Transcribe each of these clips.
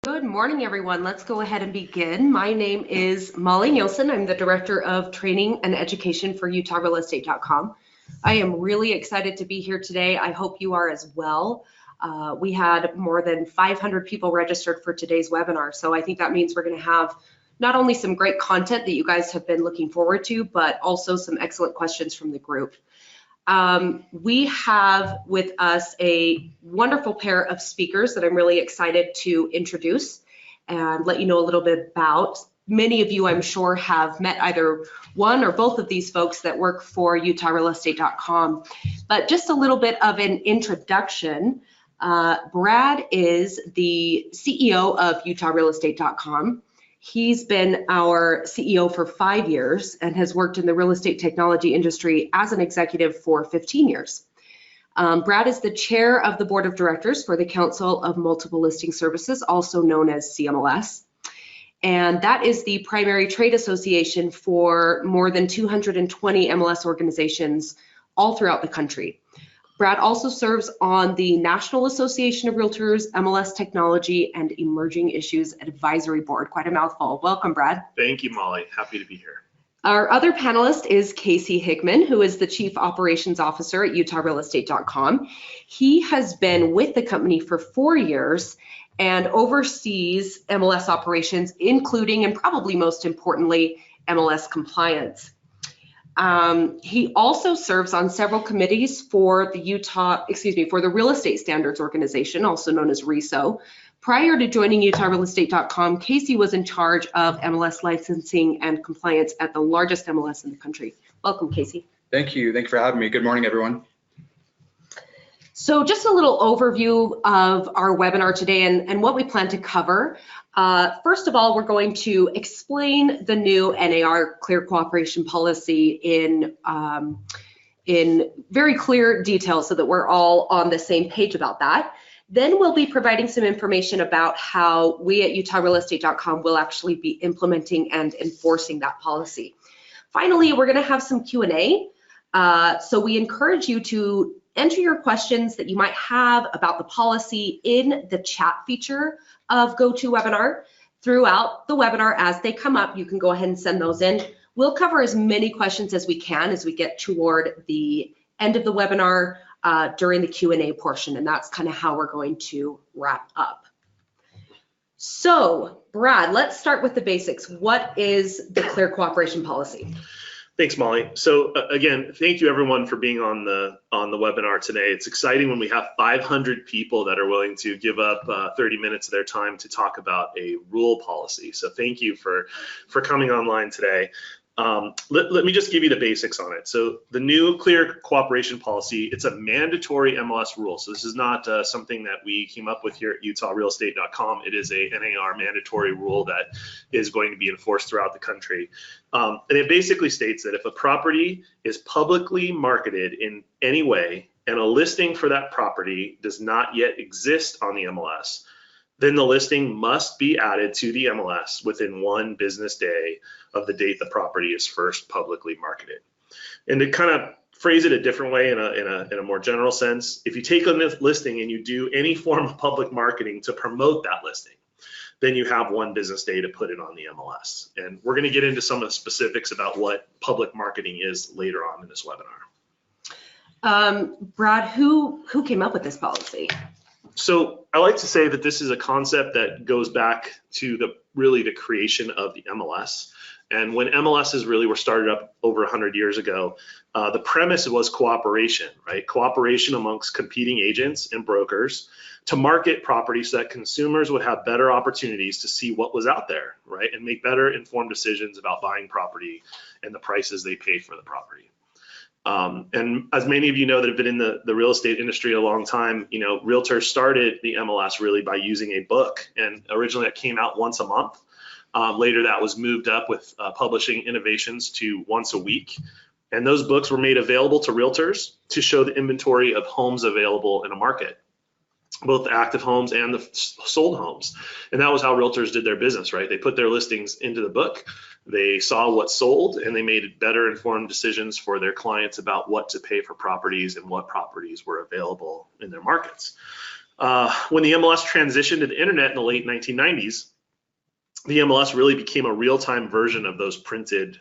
Good morning, everyone. Let's go ahead and begin. My name is Molly Nielsen. I'm the Director of Training and Education for UtahRealEstate.com. I am really excited to be here today. I hope you are as well. We had more than 500 people registered for today's webinar, so I think that means we're going to have not only some great content that you guys have been looking forward to, but also some excellent questions from the group. We have with us a wonderful pair of speakers that I'm really excited to introduce and let you know a little bit about. Many of you, I'm sure, have met either one or both of these folks that work for UtahRealEstate.com. But just a little bit of an introduction. Brad is the CEO of UtahRealEstate.com. He's been our CEO for 5 years and has worked in the real estate technology industry as an executive for 15 years. Brad is the chair of the board of directors for the Council of Multiple Listing Services, also known as CMLS. And that is the primary trade association for more than 220 MLS organizations all throughout the country. Brad also serves on the National Association of Realtors, MLS Technology, and Emerging Issues Advisory Board. Quite a mouthful. Welcome, Brad. Thank you, Molly. Happy to be here. Our other panelist is Casey Hickman, who is the Chief Operations Officer at UtahRealEstate.com. He has been with the company for 4 years and oversees MLS operations, including, and probably most importantly, MLS compliance. He also serves on several committees for the Real Estate Standards Organization, also known as RESO. Prior to joining UtahRealEstate.com, Casey was in charge of MLS licensing and compliance at the largest MLS in the country. Welcome, Casey. Thank you. Thank you for having me. Good morning, everyone. So just a little overview of our webinar today and what we plan to cover. First of all, we're going to explain the new NAR Clear Cooperation Policy in very clear detail so that we're all on the same page about that. Then we'll be providing some information about how we at UtahRealEstate.com will actually be implementing and enforcing that policy. Finally, we're going to have some Q&A. So we encourage you to enter your questions that you might have about the policy in the chat feature of GoToWebinar. Throughout the webinar, as they come up, you can go ahead and send those in. We'll cover as many questions as we can as we get toward the end of the webinar during the Q&A portion, and that's kind of how we're going to wrap up. So, Brad, let's start with the basics. What is the Clear Cooperation Policy? Thanks, Molly. So again, thank you everyone for being on the webinar today. It's exciting when we have 500 people that are willing to give up 30 minutes of their time to talk about a rule policy. So thank you for coming online today. Let me just give you the basics on it. So the new Clear Cooperation Policy, it's a mandatory MLS rule. So this is not something that we came up with here at UtahRealEstate.com. It is a NAR mandatory rule that is going to be enforced throughout the country. And it basically states that if a property is publicly marketed in any way and a listing for that property does not yet exist on the MLS, then the listing must be added to the MLS within 1 business day of the date the property is first publicly marketed. And to kind of phrase it a different way in a more general sense, if you take a listing and you do any form of public marketing to promote that listing, then you have 1 business day to put it on the MLS. And we're going to get into some of the specifics about what public marketing is later on in this webinar. Brad, who came up with this policy? So I like to say that this is a concept that goes back to the creation of the MLS. And when MLSs really were started up over 100 years ago, the premise was cooperation, right? Cooperation amongst competing agents and brokers to market properties so that consumers would have better opportunities to see what was out there, right? And make better informed decisions about buying property and the prices they pay for the property. And as many of you know that have been in the real estate industry a long time, you know, realtors started the MLS really by using a book, and originally it came out once a month. Later that was moved up with publishing innovations to once a week. And those books were made available to realtors to show the inventory of homes available in a market, both the active homes and the sold homes. And that was how realtors did their business, right? They put their listings into the book, they saw what sold, and they made better informed decisions for their clients about what to pay for properties and what properties were available in their markets. When the MLS transitioned to the internet in the late 1990s, the MLS really became a real-time version of those printed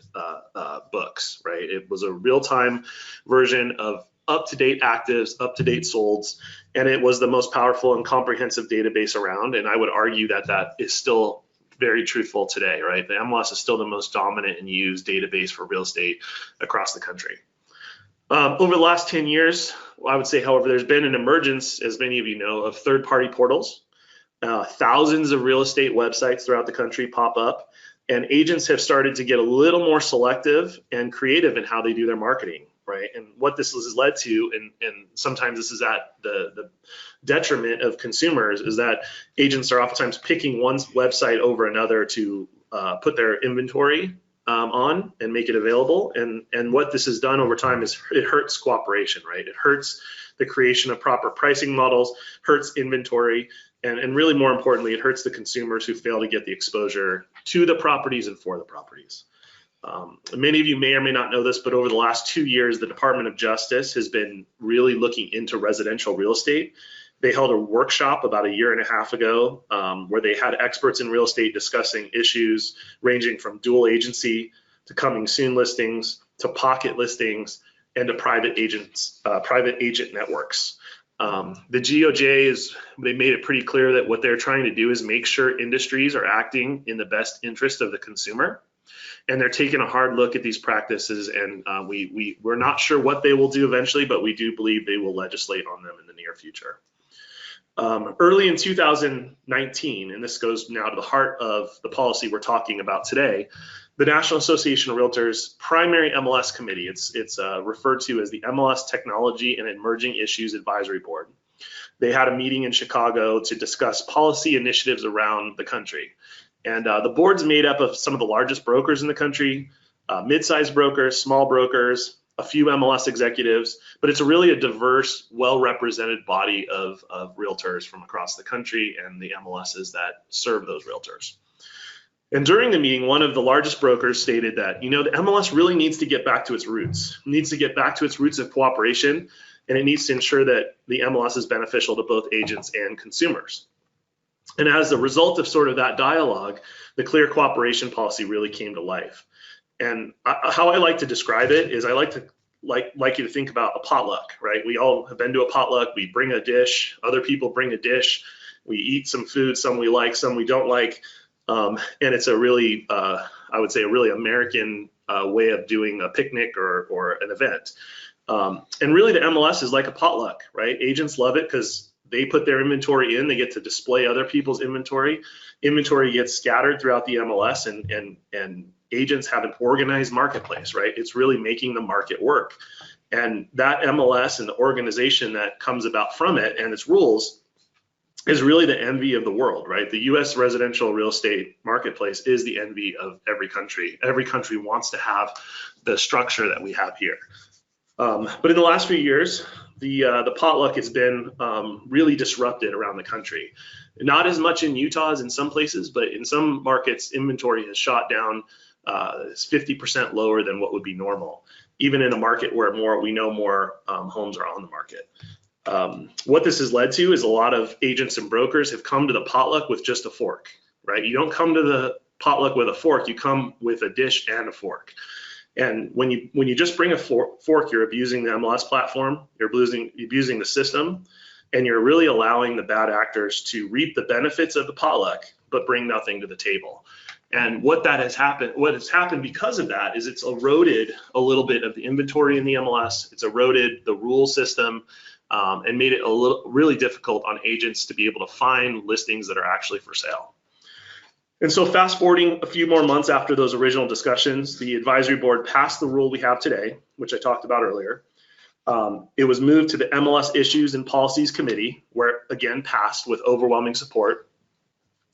books, right? It was a real-time version of up-to-date actives, up-to-date solds, and it was the most powerful and comprehensive database around. And I would argue that that is still very truthful today, right? The MLS is still the most dominant and used database for real estate across the country. Over the last 10 years, I would say, however, there's been an emergence, as many of you know, of third-party portals. Thousands of real estate websites throughout the country pop up, and agents have started to get a little more selective and creative in how they do their marketing, right? And what this has led to, and sometimes this is at the detriment of consumers, is that agents are oftentimes picking one website over another to put their inventory on and make it available. And what this has done over time is it hurts cooperation, right? It hurts the creation of proper pricing models, hurts inventory, and really more importantly, it hurts the consumers who fail to get the exposure to the properties and for the properties. Many of you may or may not know this, but over the last 2 years, the Department of Justice has been really looking into residential real estate. They held a workshop about 1.5 years ago where they had experts in real estate discussing issues ranging from dual agency to coming soon listings to pocket listings and to private agent networks. The GOJ they made it pretty clear that what they're trying to do is make sure industries are acting in the best interest of the consumer. And they're taking a hard look at these practices, and we're not sure what they will do eventually, but we do believe they will legislate on them in the near future. Early in 2019, and this goes now to the heart of the policy we're talking about today, the National Association of Realtors primary MLS committee, it's referred to as the MLS Technology and Emerging Issues Advisory Board. They had a meeting in Chicago to discuss policy initiatives around the country. And the board's made up of some of the largest brokers in the country, mid-sized brokers, small brokers, a few MLS executives, but it's really a diverse, well-represented body of realtors from across the country and the MLSs that serve those realtors. And during the meeting, one of the largest brokers stated that, the MLS really needs to get back to its roots, of cooperation, and it needs to ensure that the MLS is beneficial to both agents and consumers. And as a result of sort of that dialogue, the clear cooperation policy really came to life. And how I like to describe it is I like you to think about a potluck, right? We all have been to a potluck. We bring a dish, other people bring a dish. We eat some food, some we like, some we don't like. And it's a really, I would say, a really American way of doing a picnic or an event. And really the MLS is like a potluck, right? Agents love it because they put their inventory in, they get to display other people's inventory. Inventory gets scattered throughout the MLS, and agents have an organized marketplace, right? It's really making the market work. And that MLS and the organization that comes about from it and its rules is really the envy of the world, right? The US residential real estate marketplace is the envy of every country. Every country wants to have the structure that we have here. But in the last few years, the potluck has been really disrupted around the country. Not as much in Utah as in some places, but in some markets, inventory has shot down. It's 50% lower than what would be normal, even in a market where more homes are on the market. What this has led to is a lot of agents and brokers have come to the potluck with just a fork, right? You don't come to the potluck with a fork, you come with a dish and a fork. And when you just bring a fork, you're abusing the MLS platform, you're abusing the system, and you're really allowing the bad actors to reap the benefits of the potluck, but bring nothing to the table. And what has happened because of that is it's eroded a little bit of the inventory in the MLS. It's eroded the rule system and made it really difficult on agents to be able to find listings that are actually for sale. And so fast forwarding a few more months after those original discussions, the advisory board passed the rule we have today, which I talked about earlier. It was moved to the MLS Issues and Policies Committee, where it again passed with overwhelming support.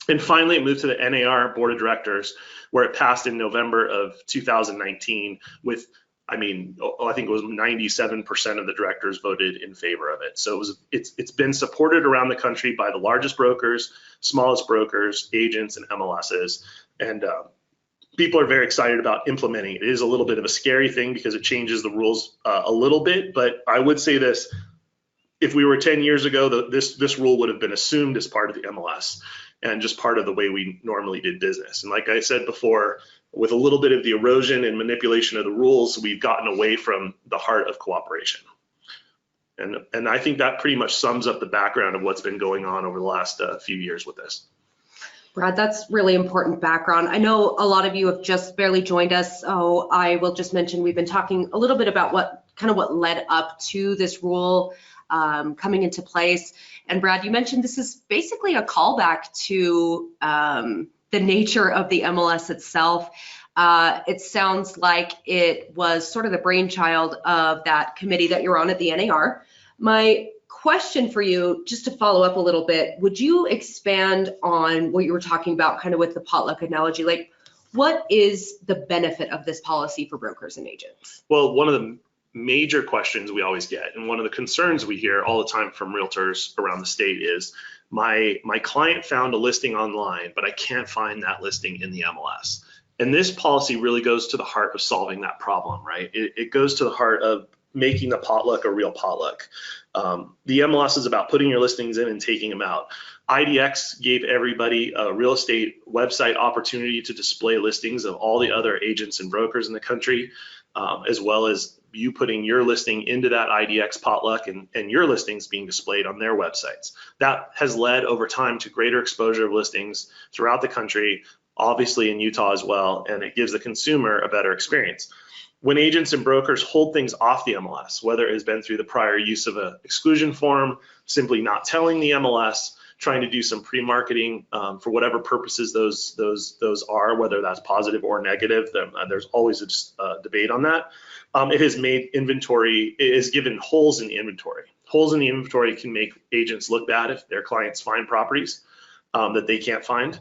And finally, it moved to the NAR Board of Directors, where it passed in November of 2019 with, I think it was 97% of the directors voted in favor of it. So it's been supported around the country by the largest brokers, smallest brokers, agents, and MLSs. And people are very excited about implementing it. It is a little bit of a scary thing because it changes the rules a little bit, but I would say this, if we were 10 years ago, this rule would have been assumed as part of the MLS and just part of the way we normally did business. And like I said before, with a little bit of the erosion and manipulation of the rules, we've gotten away from the heart of cooperation. And I think that pretty much sums up the background of what's been going on over the last few years with this. Brad, that's really important background. I know a lot of you have just barely joined us, so I will just mention we've been talking a little bit about what led up to this rule coming into place. And Brad, you mentioned this is basically a callback to the nature of the MLS itself. It sounds like it was sort of the brainchild of that committee that you're on at the NAR. My question for you, just to follow up a little bit, would you expand on what you were talking about kind of with the potluck analogy? Like, what is the benefit of this policy for brokers and agents? Well, one of the major questions we always get, and one of the concerns we hear all the time from realtors around the state is, my client found a listing online, but I can't find that listing in the MLS. And this policy really goes to the heart of solving that problem, right? It goes to the heart of making the potluck a real potluck. The MLS is about putting your listings in and taking them out. IDX gave everybody a real estate website opportunity to display listings of all the other agents and brokers in the country, as well as you putting your listing into that IDX potluck and your listings being displayed on their websites. That has led over time to greater exposure of listings throughout the country, obviously in Utah as well, and it gives the consumer a better experience. When agents and brokers hold things off the MLS, whether it has been through the prior use of an exclusion form, simply not telling the MLS, trying to do some pre-marketing for whatever purposes those are, whether that's positive or negative, there's always a debate on that. It has made inventory, it has given holes in the inventory. Holes in the inventory can make agents look bad if their clients find properties that they can't find.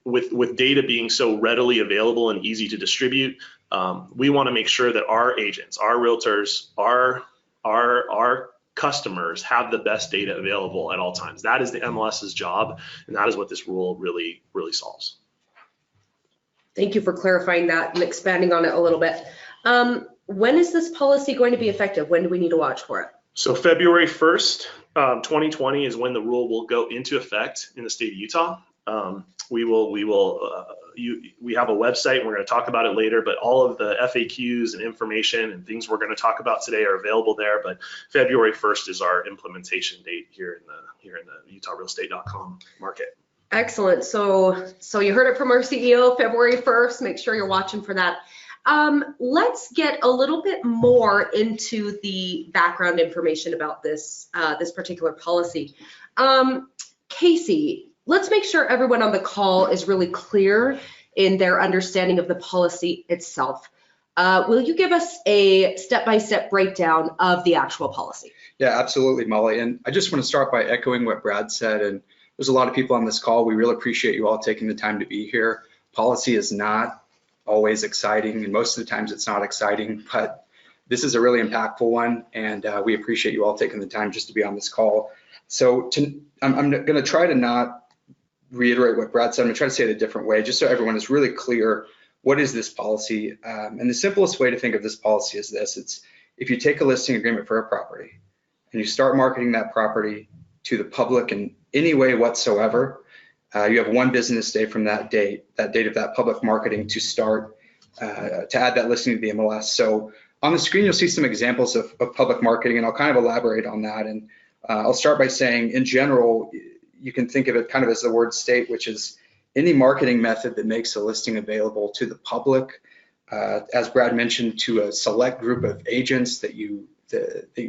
With data being so readily available and easy to distribute, we want to make sure that our agents, our realtors, our customers have the best data available at all times. That is the MLS's job, and that is what this rule really solves. Thank you for clarifying that and expanding on it a little bit. When is this policy going to be effective? When do we need to watch for it? So February 1st, 2020 is when the rule will go into effect in the state of Utah. We have a website, and we're going to talk about it later, but all of the FAQs and information and things we're going to talk about today are available there. But February 1st is our implementation date here in the UtahRealEstate.com market. Excellent. So you heard it from our CEO, February 1st. Make sure you're watching for that. Let's get a little bit more into the background information about this particular policy. Casey, let's make sure everyone on the call is really clear in their understanding of the policy itself. Will you give us a step-by-step breakdown of the actual policy? Yeah, absolutely, Molly. And I just want to start by echoing what Brad said. And there's a lot of people on this call. We really appreciate you all taking the time to be here. Policy is not always exciting, and most of the times it's not exciting, but this is a really impactful one, and we appreciate you all taking the time just to be on this call. So I'm going to try to not reiterate what Brad said. I'm going to try to say it a different way, just so everyone is really clear, what is this policy? And the simplest way to think of this policy is this. It's if you take a listing agreement for a property and you start marketing that property to the public in any way whatsoever, you have one business day from that date of that public marketing to start to add that listing to the MLS. So on the screen, you'll see some examples of public marketing, and I'll kind of elaborate on that. And I'll start by saying, in general, you can think of it kind of as the word state, which is any marketing method that makes a listing available to the public, as Brad mentioned, to a select group of agents that you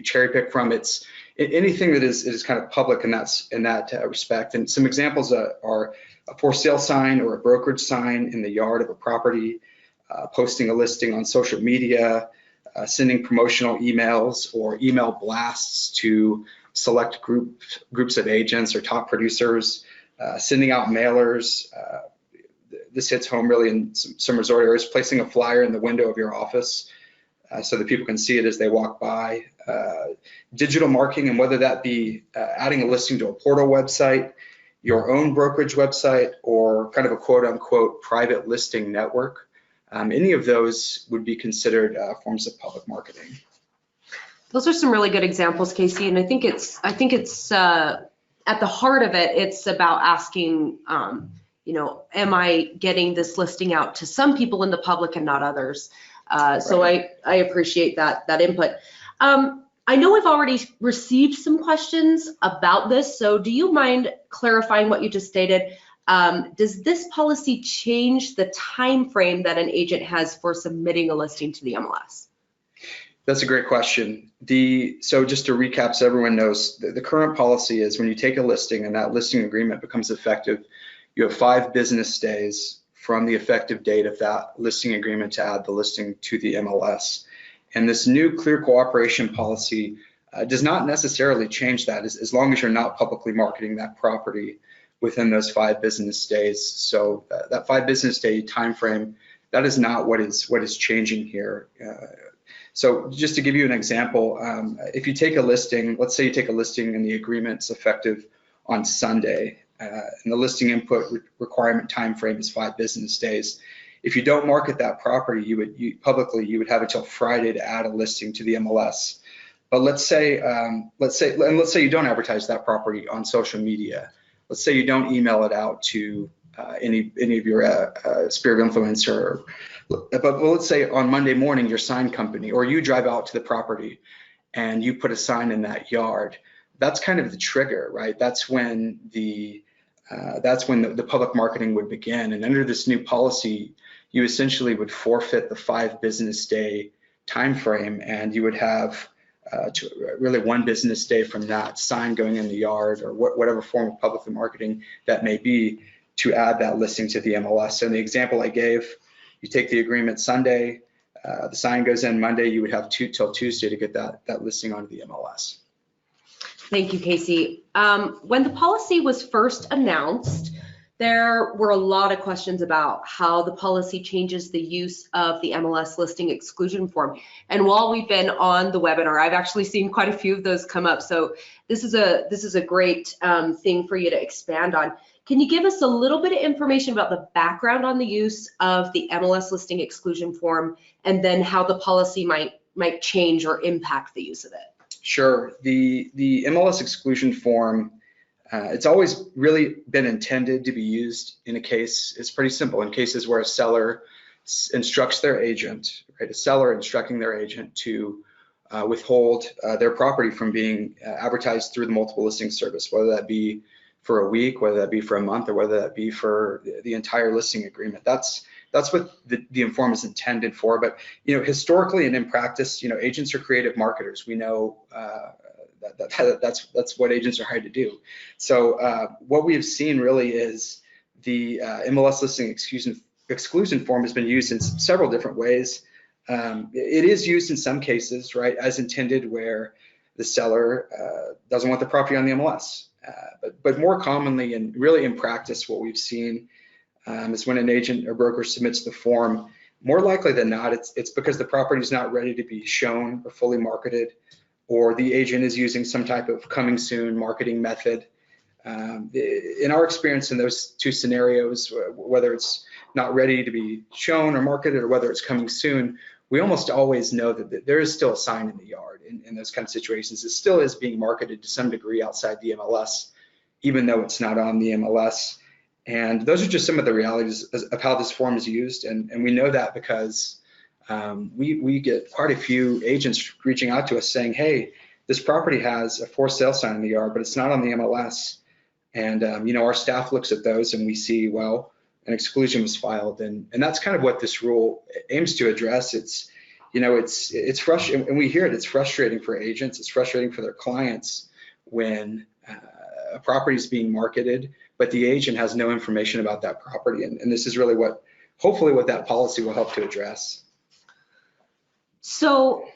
cherry pick from. It's anything that is kind of public in that respect. And some examples are a for sale sign or a brokerage sign in the yard of a property, posting a listing on social media, sending promotional emails or email blasts to select groups of agents or top producers, sending out mailers. This hits home really in some resort areas, placing a flyer in the window of your office so that people can see it as they walk by. Digital marketing, and whether that be adding a listing to a portal website, your own brokerage website, or kind of a quote unquote private listing network. Any of those would be considered forms of public marketing. Those are some really good examples, Casey, and I think it's at the heart of it, it's about asking, am I getting this listing out to some people in the public and not others? So I appreciate that input. I know we've already received some questions about this, so do you mind clarifying what you just stated? Does this policy change the time frame that an agent has for submitting a listing to the MLS? That's a great question. So just to recap so everyone knows, the current policy is when you take a listing and that listing agreement becomes effective, you have 5 business days from the effective date of that listing agreement to add the listing to the MLS. And this new clear cooperation policy does not necessarily change that as long as you're not publicly marketing that property within those 5 business days. So that 5 business day time frame, that is not what is changing here. So just to give you an example, if you take a listing, let's say you take a listing and the agreement's effective on Sunday, and the listing input requirement time frame is 5 business days. If you don't market that property, you would have until Friday to add a listing to the MLS. But let's say you don't advertise that property on social media. Let's say you don't email it out to any of your sphere of influence, but let's say on Monday morning your sign company or you drive out to the property and you put a sign in that yard. That's kind of the trigger, right? That's when the public marketing would begin. And under this new policy, you essentially would forfeit the 5 business day time frame, and you would have really 1 business day from that sign going in the yard or whatever form of public marketing that may be to add that listing to the MLS. So in the example I gave, you take the agreement Sunday, the sign goes in Monday, you would have till Tuesday to get that listing onto the MLS. Thank you, Casey. When the policy was first announced, there were a lot of questions about how the policy changes the use of the MLS listing exclusion form. And while we've been on the webinar, I've actually seen quite a few of those come up. So this is a great thing for you to expand on. Can you give us a little bit of information about the background on the use of the MLS listing exclusion form, and then how the policy might change or impact the use of it? Sure. The MLS exclusion form, it's always really been intended to be used in a case, it's pretty simple, in cases where a seller instructs their agent, right? A seller instructing their agent to withhold their property from being advertised through the multiple listing service, whether that be for a week, whether that be for a month, or whether that be for the entire listing agreement. That's what the inform is intended for. But historically and in practice, agents are creative marketers. We know that's what agents are hired to do. So what we have seen really is the MLS listing exclusion form has been used in several different ways. It is used in some cases, right, as intended, where the seller doesn't want the property on the MLS. But more commonly and really in practice, what we've seen is when an agent or broker submits the form, more likely than not, it's because the property is not ready to be shown or fully marketed, or the agent is using some type of coming soon marketing method. In our experience in those 2 scenarios, whether it's not ready to be shown or marketed or whether it's coming soon, we almost always know that there is still a sign in the yard in those kind of situations. It still is being marketed to some degree outside the MLS, even though it's not on the MLS. And those are just some of the realities of how this form is used. And we know that because we get quite a few agents reaching out to us saying, hey, this property has a for sale sign in the yard, but it's not on the MLS. And our staff looks at those and we see, well, an exclusion was filed, and that's kind of what this rule aims to address. It's frustrating, and we hear it. It's frustrating for agents. It's frustrating for their clients when a property is being marketed, but the agent has no information about that property. And this is really hopefully what that policy will help to address. So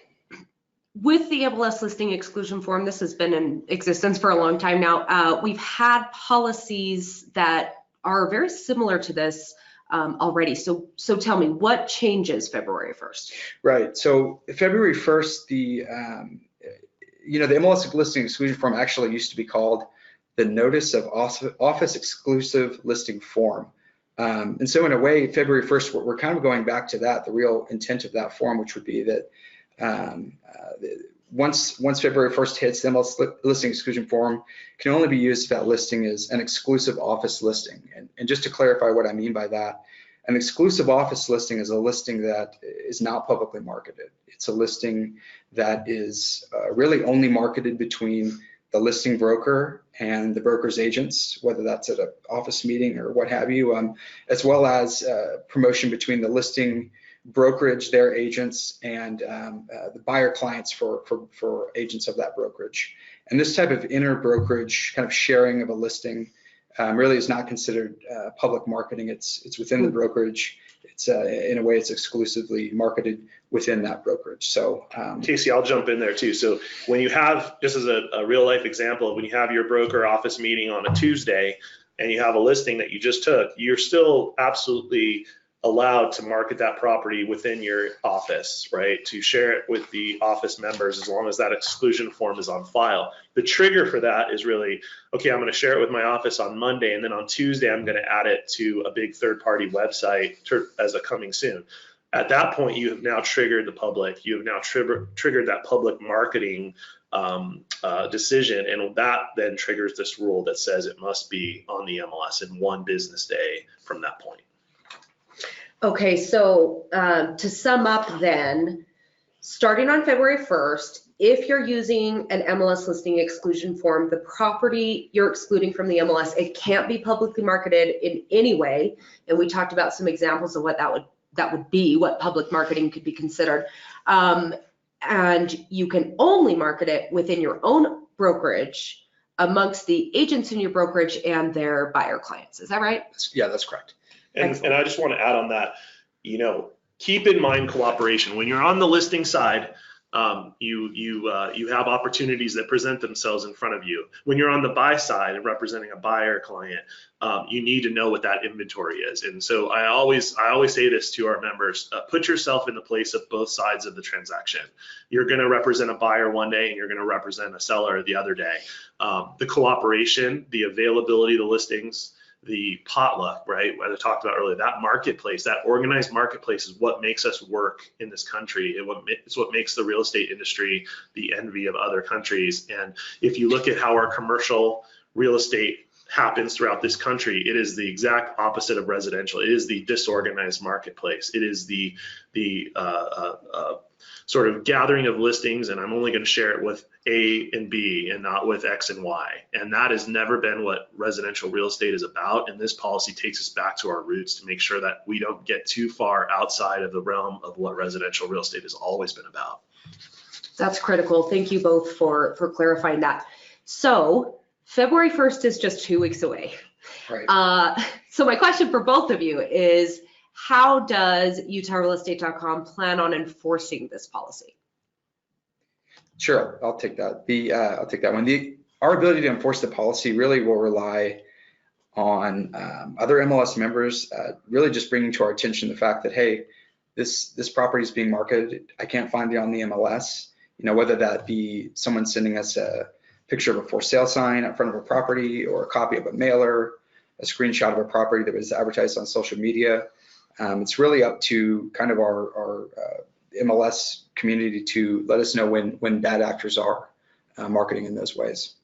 with the MLS listing exclusion form, this has been in existence for a long time now. We've had policies that are very similar to this already. So tell me, what changes February 1st? Right. So February 1st, the MLS listing exclusion form actually used to be called the Notice of Office Exclusive Listing Form. And so in a way, February 1st, we're kind of going back to that, the real intent of that form, which would be that once February 1st hits, the MLS listing exclusion form can only be used if that listing is an exclusive office listing. And just to clarify what I mean by that, an exclusive office listing is a listing that is not publicly marketed. It's a listing that is really only marketed between the listing broker and the broker's agents, whether that's at an office meeting or what have you, as well as promotion between the listing brokerage, their agents, and the buyer clients for agents of that brokerage. And this type of inter brokerage kind of sharing of a listing really is not considered public marketing. It's within the brokerage. It's in a way it's exclusively marketed within that brokerage. So Casey, I'll jump in there too. So when you have, just as a real life example, when you have your broker office meeting on a Tuesday and you have a listing that you just took, you're still absolutely allowed to market that property within your office, right? To share it with the office members as long as that exclusion form is on file. The trigger for that is really, okay, I'm going to share it with my office on Monday, and then on Tuesday, I'm going to add it to a big third-party website as a coming soon. At that point, you have now triggered the public. You have now triggered that public marketing decision, and that then triggers this rule that says it must be on the MLS in one business day from that point. Okay, so to sum up then, starting on February 1st, if you're using an MLS listing exclusion form, the property you're excluding from the MLS, it can't be publicly marketed in any way. And we talked about some examples of what that would be, what public marketing could be considered. And you can only market it within your own brokerage amongst the agents in your brokerage and their buyer clients. Is that right? yeah, that's correct. And I just want to add on that, keep in mind cooperation. When you're on the listing side, you have opportunities that present themselves in front of you. When you're on the buy side and representing a buyer client, you need to know what that inventory is. And so I always say this to our members: put yourself in the place of both sides of the transaction. You're going to represent a buyer one day, and you're going to represent a seller the other day. The cooperation, the availability of the listings, the potluck, right? As I talked about earlier, that marketplace, that organized marketplace is what makes us work in this country. It's what makes the real estate industry the envy of other countries. And if you look at how our commercial real estate happens throughout this country, it is the exact opposite of residential. It is the disorganized marketplace. It is the sort of gathering of listings, and I'm only going to share it with A and B and not with X and Y. And that has never been what residential real estate is about. And this policy takes us back to our roots to make sure that we don't get too far outside of the realm of what residential real estate has always been about. That's critical. Thank you both for clarifying that. So February 1st is just 2 weeks away. Right. So my question for both of you is, how does UtahRealEstate.com plan on enforcing this policy? Sure, I'll take that. I'll take that one. Our ability to enforce the policy really will rely on other MLS members really just bringing to our attention the fact that, hey, this property is being marketed. I can't find it on the MLS. Whether that be someone sending us a picture of a for sale sign up front of a property, or a copy of a mailer, a screenshot of a property that was advertised on social media. It's really up to kind of our MLS community to let us know when bad actors are marketing in those ways.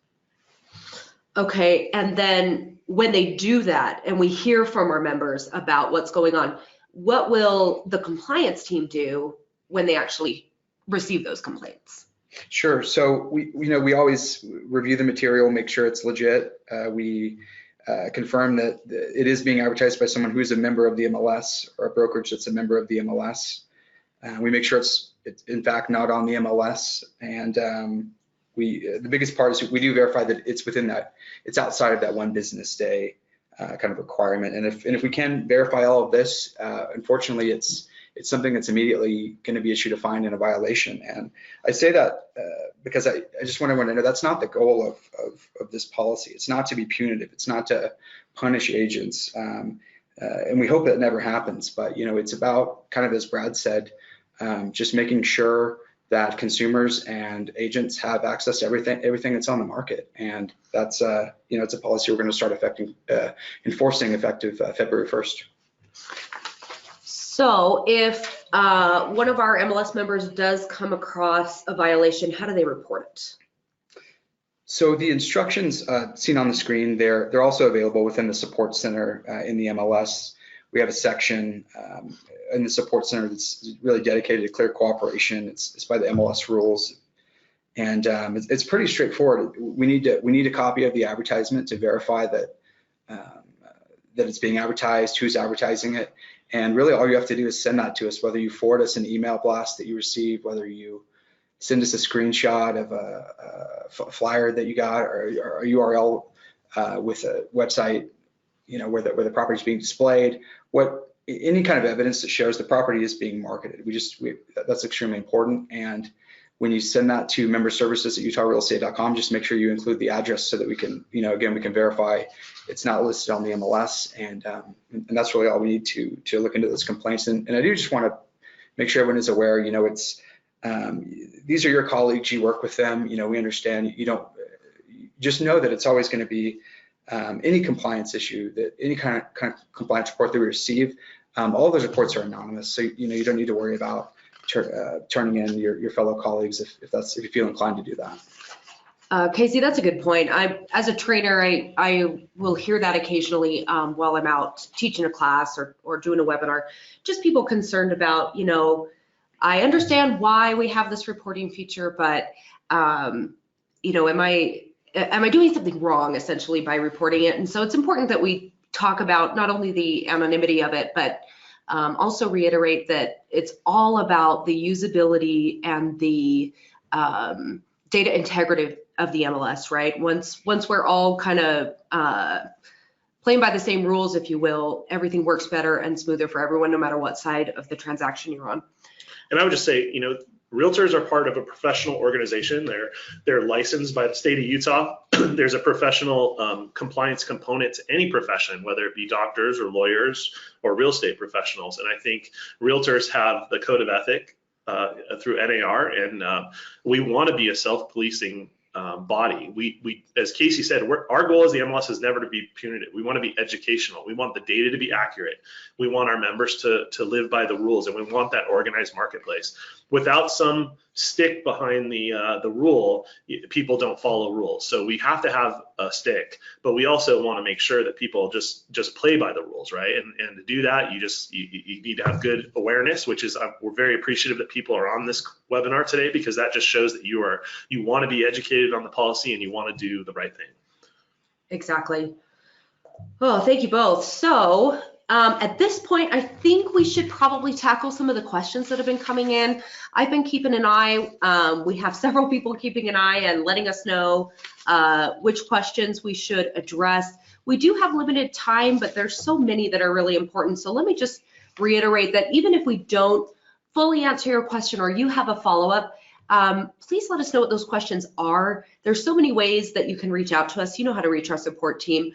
Okay, and then when they do that and we hear from our members about what's going on, what will the compliance team do when they actually receive those complaints? Sure. So we always review the material, make sure it's legit. We confirm that it is being advertised by someone who is a member of the MLS, or a brokerage that's a member of the MLS. We make sure it's in fact not on the MLS, and the biggest part is we do verify that it's outside of that one business day kind of requirement. And if we can verify all of this, unfortunately, it's something that's immediately going to be issued a fine and a violation. And I say that because I just want everyone to know that's not the goal of this policy. It's not to be punitive. It's not to punish agents. And we hope that never happens. But, it's about, kind of as Brad said, just making sure that consumers and agents have access to everything that's on the market. And that's, it's a policy we're going to start enforcing effective February 1st. So if one of our MLS members does come across a violation, how do they report it? So the instructions seen on the screen, they're also available within the support center in the MLS. We have a section in the support center that's really dedicated to clear cooperation. It's by the MLS rules, and it's pretty straightforward. We need a copy of the advertisement to verify that that it's being advertised, who's advertising it, and really all you have to do is send that to us. Whether you forward us an email blast that you receive, whether you send us a screenshot of a flyer that you got, or a URL with a website, where the property is being displayed, any kind of evidence that shows the property is being marketed. That's extremely important. And when you send that to member services at utahrealestate.com, just make sure you include the address so that we can, again, we can verify it's not listed on the MLS. And that's really all we need to look into those complaints. And I do just want to make sure everyone is aware, these are your colleagues, you work with them, we understand, just know that it's always going to be any compliance issue, that any kind of compliance report that we receive, all of those reports are anonymous. So, you don't need to worry about turning in your fellow colleagues if you feel inclined to do that. Casey, that's a good point. As a trainer, I will hear that occasionally while I'm out teaching a class or doing a webinar, just people concerned about, I understand why we have this reporting feature, but am I doing something wrong essentially by reporting it? And so it's important that we talk about not only the anonymity of it, but also reiterate that it's all about the usability and the data integrity of the MLS, right? Once we're all kind of playing by the same rules, if you will, everything works better and smoother for everyone, no matter what side of the transaction you're on. And I would just say, realtors are part of a professional organization. They're licensed by the state of Utah. There's a professional compliance component to any profession, whether it be doctors or lawyers or real estate professionals. And I think realtors have the code of ethic through NAR, and we want to be a self-policing body. We, as Casey said, our goal as the MLS is never to be punitive. We want to be educational. We want the data to be accurate. We want our members to live by the rules, and we want that organized marketplace. Without some stick behind the rule, people don't follow rules. So we have to have a stick, but we also want to make sure that people just play by the rules, right? And to do that, you need to have good awareness, which is we're very appreciative that people are on this webinar today, because that just shows that you want to be educated on the policy and you want to do the right thing. Exactly. Oh, thank you both. So at this point, I think we should probably tackle some of the questions that have been coming in. I've been keeping an eye. We have several people keeping an eye and letting us know which questions we should address. We do have limited time, but there's so many that are really important. So let me just reiterate that even if we don't fully answer your question or you have a follow-up, please let us know what those questions are. There's so many ways that you can reach out to us. You know how to reach our support team.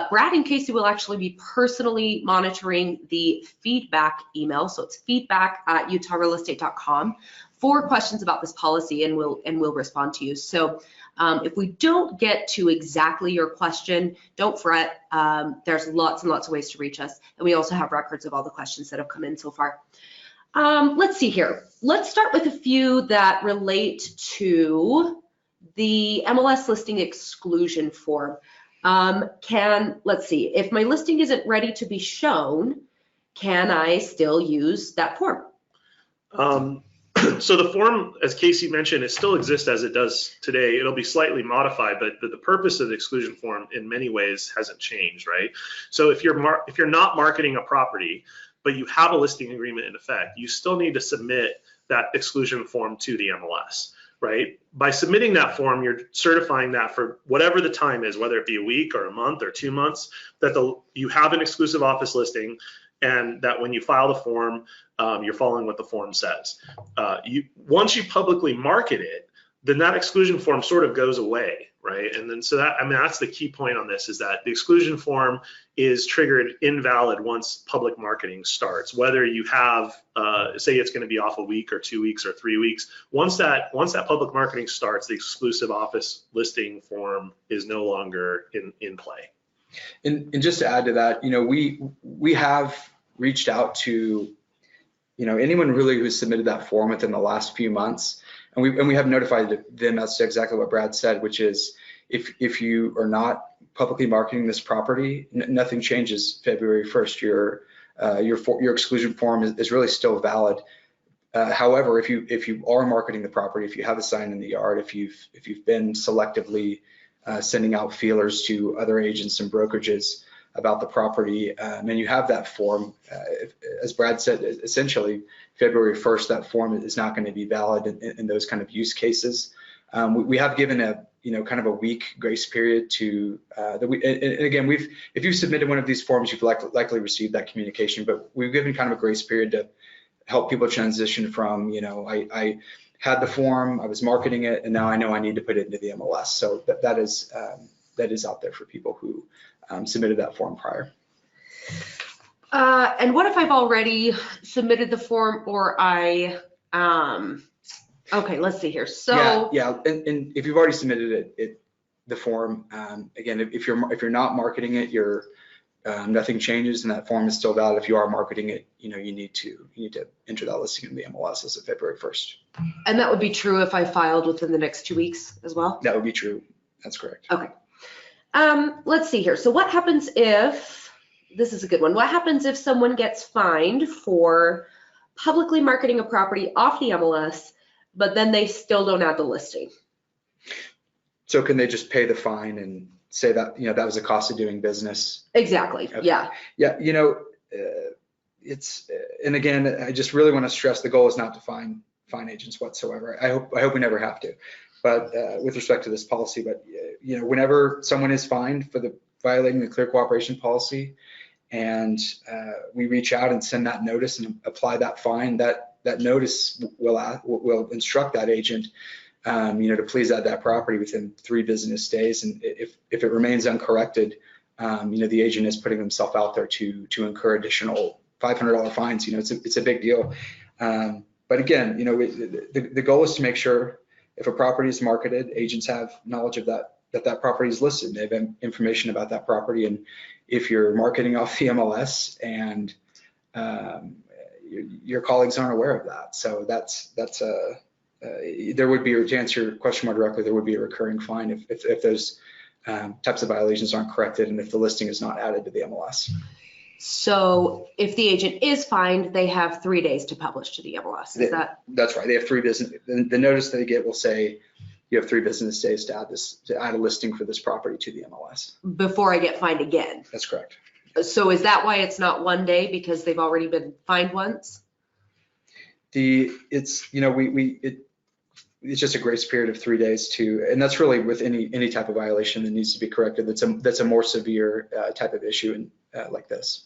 Brad and Casey will actually be personally monitoring the feedback email. So it's feedback@utahrealestate.com for questions about this policy, and we'll respond to you. So if we don't get to exactly your question, don't fret. There's lots and lots of ways to reach us. And we also have records of all the questions that have come in so far. Let's see here. Let's start with a few that relate to the MLS listing exclusion form. Let's see, if my listing isn't ready to be shown, can I still use that form? So the form, as Casey mentioned, it still exists as it does today. It'll be slightly modified, but the purpose of the exclusion form in many ways hasn't changed, right? So if you're not marketing a property, but you have a listing agreement in effect, you still need to submit that exclusion form to the MLS, right? By submitting that form, you're certifying that for whatever the time is, whether it be a week or a month or 2 months, that you have an exclusive office listing, and that when you file the form, you're following what the form says. Once you publicly market it, then that exclusion form sort of goes away, right? And then that's the key point on this, is that the exclusion form is triggered invalid once public marketing starts. Whether you have, say it's going to be off a week or 2 weeks or 3 weeks, once that public marketing starts, the exclusive office listing form is no longer in play. And just to add to that, we have reached out to anyone really who submitted that form within the last few months, and we have notified them as to exactly what Brad said, which is if you are not publicly marketing this property, nothing changes February 1st. Your exclusion form is really still valid. However, if you are marketing the property, if you have a sign in the yard, if you've been selectively sending out feelers to other agents and brokerages about the property, and you have that form, as Brad said, essentially February 1st, that form is not going to be valid in those kind of use cases. We have given a kind of a week grace period to and again, if you've submitted one of these forms, you've likely received that communication, but we've given kind of a grace period to help people transition from, I had the form, I was marketing it, and now I know I need to put it into the MLS. So that is out there for people who submitted that form prior. And what if I've already submitted the form, or okay, let's see here. So yeah, and if you've already submitted the form, again, if you're not marketing it, nothing changes, and that form is still valid. If you are marketing it, you need to enter that listing in the MLS as of February 1st. And that would be true if I filed within the next 2 weeks as well? That would be true. That's correct. Okay. Let's see here. So what happens if, this is a good one, what happens if someone gets fined for publicly marketing a property off the MLS, but then they still don't add the listing? So can they just pay the fine and say that, that was the cost of doing business? Exactly. Okay. Yeah. Yeah. And again, I just really want to stress the goal is not to fine agents whatsoever. I hope we never have to, but with respect to this policy, but whenever someone is fined for violating the clear cooperation policy, and we reach out and send that notice and apply that fine, that notice will instruct that agent to please add that property within 3 business days. And if it remains uncorrected, the agent is putting themselves out there to incur additional $500 fines. It's a big deal. But again, the goal is to make sure if a property is marketed, agents have knowledge of that property is listed. They have information about that property. And if you're marketing off the MLS and your colleagues aren't aware of that, so there would be, to answer your question more directly, there would be a recurring fine if those types of violations aren't corrected and if the listing is not added to the MLS. So if the agent is fined, they have 3 days to publish to the MLS. That's right. They have 3 business. The notice they get will say you have 3 business days to add a listing for this property to the MLS. Before I get fined again. That's correct. So is that why it's not 1 day, because they've already been fined once? It's just a grace period of 3 days and that's really with any type of violation that needs to be corrected. That's a more severe type of issue like this.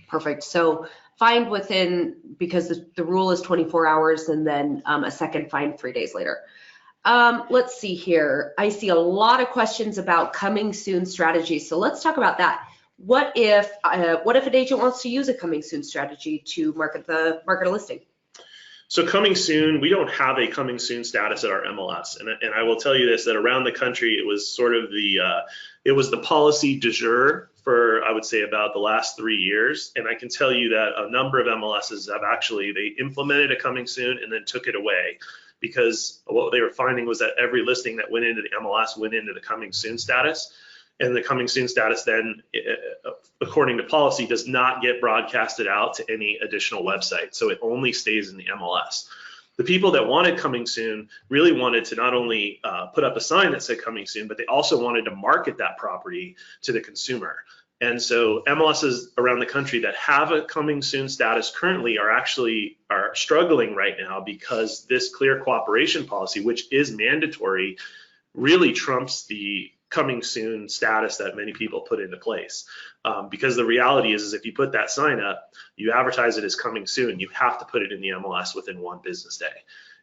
Perfect. So fined within, because the rule is 24 hours, and then a second fine 3 days later. Let's see here. I see a lot of questions about coming soon strategies. So let's talk about that. What if an agent wants to use a coming soon strategy to market a listing? So coming soon, we don't have a coming soon status at our MLS. And I will tell you this, that around the country, it was sort of the policy du jour for, I would say, about the last 3 years. And I can tell you that a number of MLSs have they implemented a coming soon and then took it away, because what they were finding was that every listing that went into the MLS went into the coming soon status. And the coming soon status then, according to policy, does not get broadcasted out to any additional website. So it only stays in the MLS. The people that wanted coming soon really wanted to not only put up a sign that said coming soon, but they also wanted to market that property to the consumer. And so MLSs around the country that have a coming soon status currently are struggling right now, because this clear cooperation policy, which is mandatory, really trumps the coming soon status that many people put into place. Because the reality is if you put that sign up, you advertise it as coming soon, you have to put it in the MLS within 1 business day.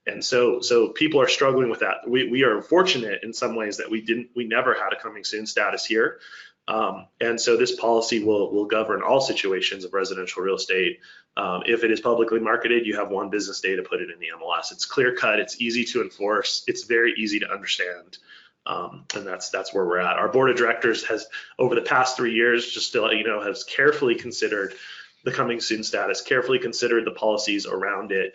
And so people are struggling with that. We are fortunate in some ways that we never had a coming soon status here. And so this policy will govern all situations of residential real estate. If it is publicly marketed, you have 1 business day to put it in the MLS. It's clear cut, it's easy to enforce, it's very easy to understand. And that's where we're at. Our board of directors has, over the past 3 years, just to let you know, has carefully considered the coming soon status, carefully considered the policies around it,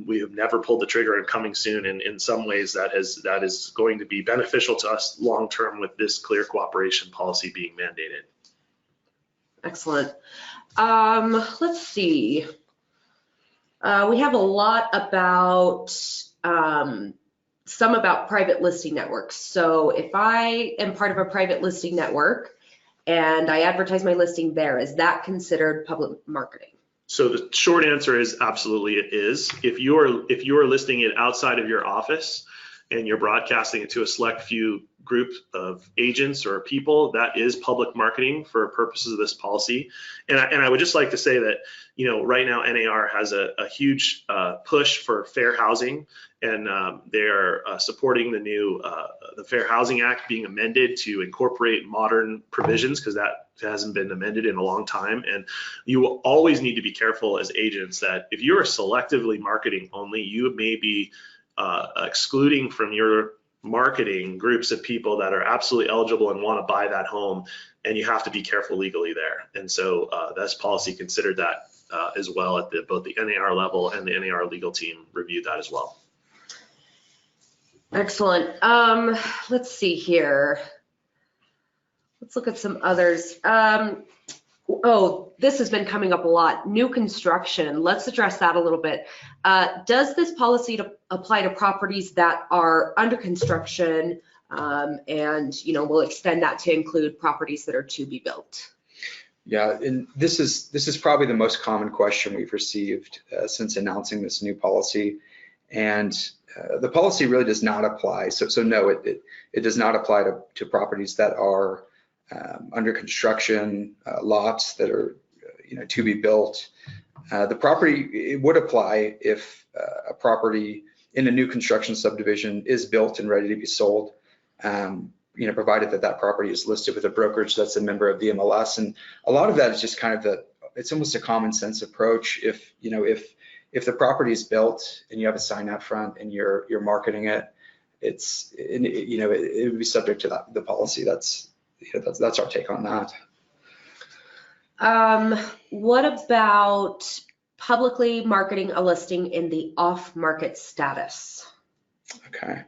we have never pulled the trigger on coming soon. And in some ways that is going to be beneficial to us long-term with this clear cooperation policy being mandated. Excellent. Let's see. We have a lot about, some about private listing networks. So if I am part of a private listing network and I advertise my listing there, is that considered public marketing? So the short answer is absolutely it is. If you're listing it outside of your office and you're broadcasting it to a select few group of agents or people, that is public marketing for purposes of this policy. And I would just like to say that, you know, right now NAR has a huge push for fair housing, and they are supporting the new the Fair Housing Act being amended to incorporate modern provisions, because that hasn't been amended in a long time. And you will always need to be careful as agents that if you are selectively marketing only, you may be excluding from your marketing groups of people that are absolutely eligible and want to buy that home, and you have to be careful legally there. And so this policy considered that as well at both the NAR level, and the NAR legal team reviewed that as well. Excellent. Let's see here. Let's look at some others. Oh, this has been coming up a lot. New construction. Let's address that a little bit. Does this policy apply to properties that are under construction, and we'll extend that to include properties that are to be built? Yeah, and this is probably the most common question we've received since announcing this new policy. And the policy really does not apply. So no, it does not apply to properties that are under construction, lots that are to be built. The property, it would apply if a property in a new construction subdivision is built and ready to be sold, provided that property is listed with a brokerage that's a member of the MLS. And a lot of that is just kind of it's almost a common sense approach. If the property is built and you have a sign out front and you're marketing it, it would be subject to the policy. That's our take on that. What about publicly marketing a listing in the off-market status? Okay.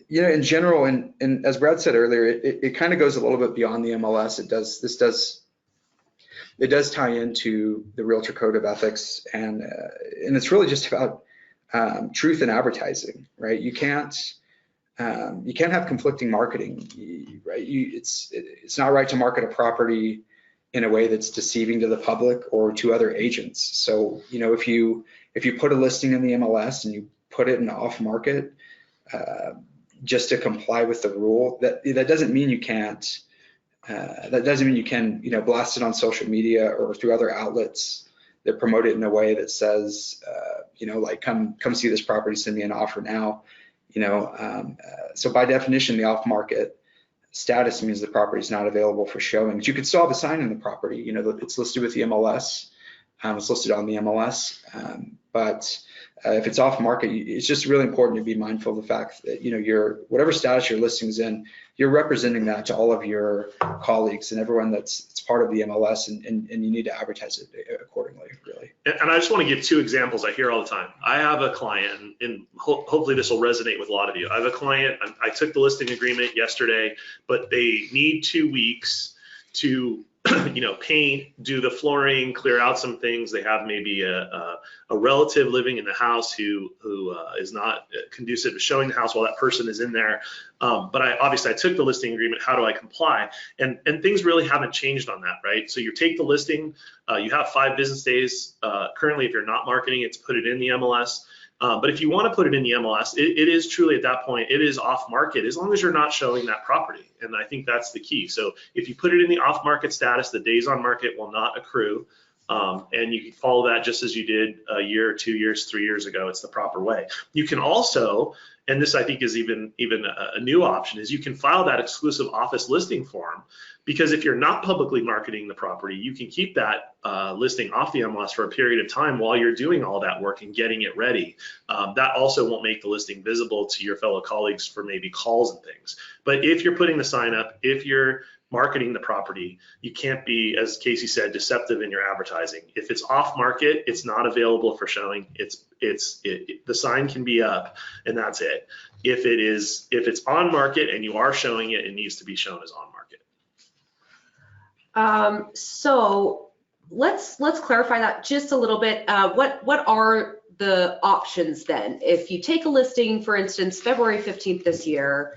In general, and as Brad said earlier, it kind of goes a little bit beyond the MLS. It does tie into the Realtor Code of Ethics, and it's really just about truth in advertising, right? You can't have conflicting marketing, right? It's not right to market a property in a way that's deceiving to the public or to other agents. So if you put a listing in the MLS and you put it in off market just to comply with the rule, that doesn't mean you can't. That doesn't mean you can, blast it on social media or through other outlets that promote it in a way that says, like come see this property, send me an offer now. So by definition, the off-market status means the property is not available for showing. But you could still have a sign in the property. It's listed with the MLS. It's listed on the MLS. But if it's off-market, it's just really important to be mindful of the fact that whatever status your listing's in, you're representing that to all of your colleagues and everyone it's part of the MLS, and you need to advertise it accordingly, really. And I just want to give two examples I hear all the time. I have a client, and hopefully this will resonate with a lot of you. I have a client, I took the listing agreement yesterday, but they need 2 weeks to paint, do the flooring, clear out some things. They have maybe a relative living in the house who is not conducive to showing the house while that person is in there. But I took the listing agreement. How do I comply? And things really haven't changed on that, right? So you take the listing, you have 5 business days. Currently, if you're not marketing it, to put it in the MLS. But if you want to put it in the MLS, it is truly at that point, it is off market as long as you're not showing that property. And I think that's the key. So if you put it in the off market status, the days on market will not accrue. And you can follow that just as you did a year, 2 years, 3 years ago. It's the proper way. You can also, and this I think is even a new option, is you can file that exclusive office listing form, because if you're not publicly marketing the property, you can keep that listing off the MLS for a period of time while you're doing all that work and getting it ready. That also won't make the listing visible to your fellow colleagues for maybe calls and things. But if you're putting the sign up, if you're marketing the property, you can't be, as Casey said, deceptive in your advertising. If it's off market, it's not available for showing. The sign can be up and that's it. If it's on market and you are showing it, it needs to be shown as on market. So let's clarify that just a little bit. What are the options then? If you take a listing, for instance, February 15th this year,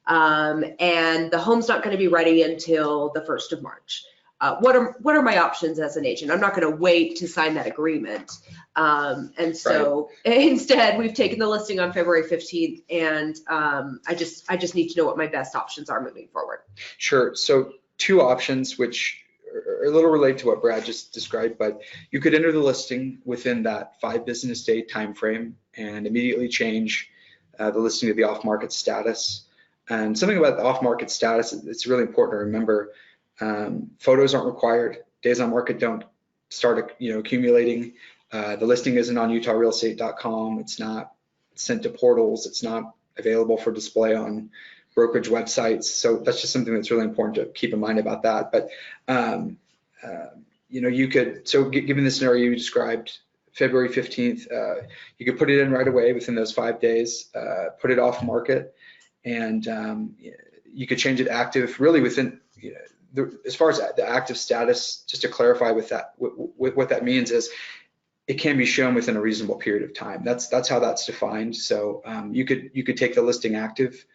and the home's not going to be ready until the 1st of March. What are my options as an agent? I'm not going to wait to sign that agreement. And so instead, we've taken the listing on February 15th, and I just need to know what my best options are moving forward. Sure. So 2 options, which are a little related to what Brad just described, but you could enter the listing within that 5 business day time frame and immediately change the listing to the off-market status. And something about the off-market status, it's really important to remember. Photos aren't required. Days on market don't start, accumulating. The listing isn't on utahrealestate.com. It's not sent to portals. It's not available for display on brokerage websites. So that's just something that's really important to keep in mind about that. But you could, so given the scenario you described, February 15th, you could put it in right away within those 5 days, put it off market. And you could change it active really within, as far as the active status, just to clarify with that, what that means is it can be shown within a reasonable period of time. That's how that's defined. So you could take the listing active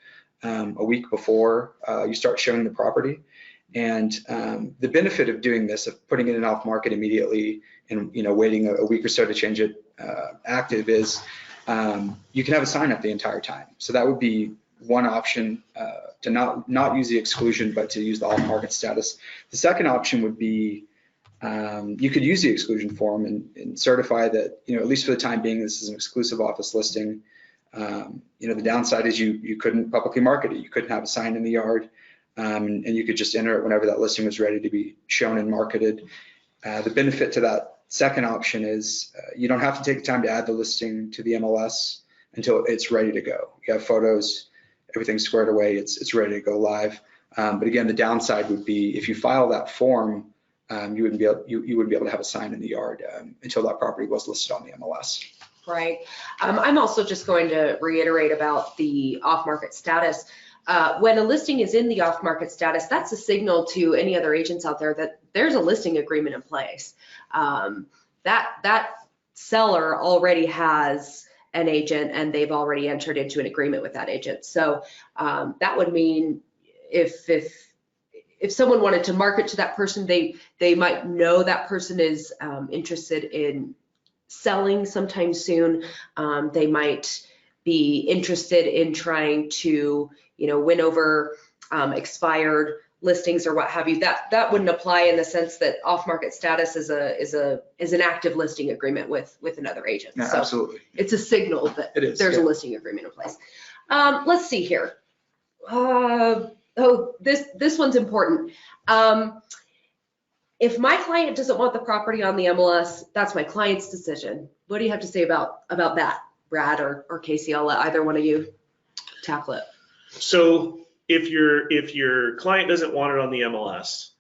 a week before you start showing the property. And the benefit of doing this, of putting it in off market immediately and waiting a week or so to change it active, is you can have a sign up the entire time. So that would be one option, to not use the exclusion, but to use the off-market status. The second option would be you could use the exclusion form and certify that, at least for the time being, this is an exclusive office listing. The downside is you couldn't publicly market it. You couldn't have a sign in the yard, and you could just enter it whenever that listing was ready to be shown and marketed. The benefit to that second option is you don't have to take the time to add the listing to the MLS until it's ready to go. You have photos, everything's squared away, it's ready to go live. But again, the downside would be if you file that form, you wouldn't be able to have a sign in the yard until that property was listed on the MLS. Right. I'm also just going to reiterate about the off-market status. When a listing is in the off-market status, that's a signal to any other agents out there that there's a listing agreement in place. That seller already has an agent and they've already entered into an agreement with that agent. So that would mean if someone wanted to market to that person, they might know that person is interested in selling sometime soon. They might be interested in trying to, win over expired listings or what have you. That wouldn't apply in the sense that off-market status is an active listing agreement with another agent. Yeah, so absolutely. It's a signal that there's a listing agreement in place. Let's see here. This one's important. If my client doesn't want the property on the MLS, that's my client's decision. What do you have to say about that, Brad or Casey? I'll let either one of you tackle it. So if your client doesn't want it on the MLS,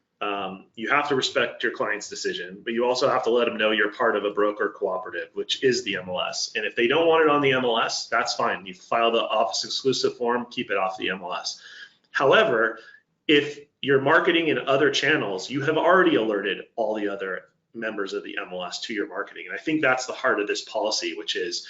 you have to respect your client's decision, but you also have to let them know you're part of a broker cooperative, which is the MLS. And if they don't want it on the MLS, that's fine. You file the office exclusive form, keep it off the MLS. However, if you're marketing in other channels, you have already alerted all the other members of the MLS to your marketing. And I think that's the heart of this policy, which is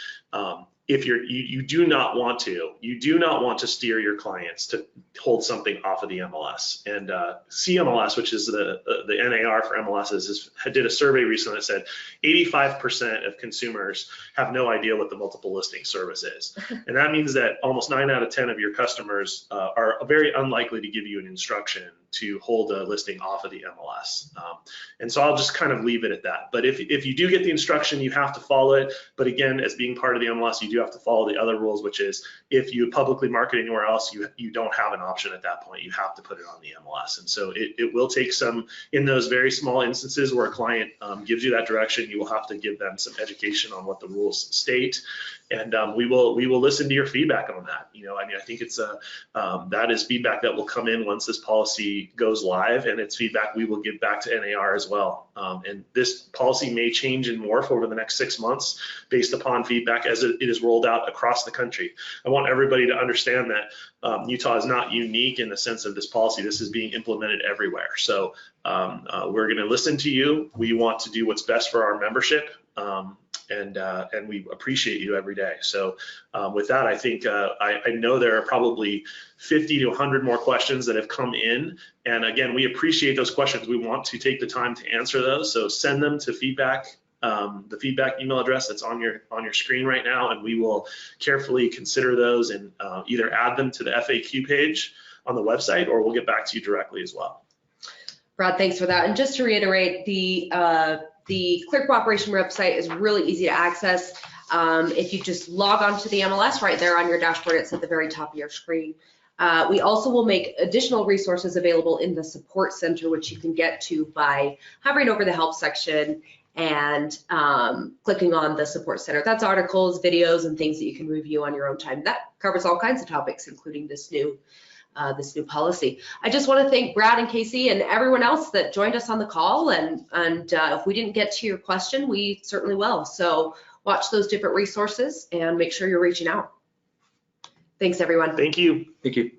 if you do not want to steer your clients to hold something off of the MLS. And CMLS, which is the NAR for MLSs, did a survey recently that said 85% of consumers have no idea what the multiple listing service is. And that means that almost 9 out of 10 of your customers are very unlikely to give you an instruction to hold a listing off of the MLS. And so I'll just kind of leave it at that. But if you do get the instruction, you have to follow it. But again, as being part of the MLS, you do have to follow the other rules, which is if you publicly market anywhere else, you don't have an option at that point. You have to put it on the MLS. And so it will take some, in those very small instances where a client gives you that direction, you will have to give them some education on what the rules state. And we will listen to your feedback on that. I think it's that is feedback that will come in once this policy policy goes live and its feedback we will give back to NAR as well. And this policy may change and morph over the next 6 months based upon feedback as it is rolled out across the country. I want everybody to understand that Utah is not unique in the sense of this policy. This is being implemented everywhere. So we're going to listen to you. We want to do what's best for our membership. And we appreciate you every day. So with that, I think I know there are probably 50 to 100 more questions that have come in. And again, we appreciate those questions. We want to take the time to answer those. So send them to feedback, the feedback email address that's on your screen right now, and we will carefully consider those and either add them to the FAQ page on the website, or we'll get back to you directly as well. Brad, thanks for that. And just to reiterate, the Clear Cooperation website is really easy to access. If you just log on to the MLS right there on your dashboard, it's at the very top of your screen. We also will make additional resources available in the support center, which you can get to by hovering over the help section and clicking on the support center. That's articles, videos, and things that you can review on your own time. That covers all kinds of topics, including this new policy. I just want to thank Brad and Casey and everyone else that joined us on the call. And if we didn't get to your question, we certainly will. So watch those different resources and make sure you're reaching out. Thanks, everyone. Thank you. Thank you.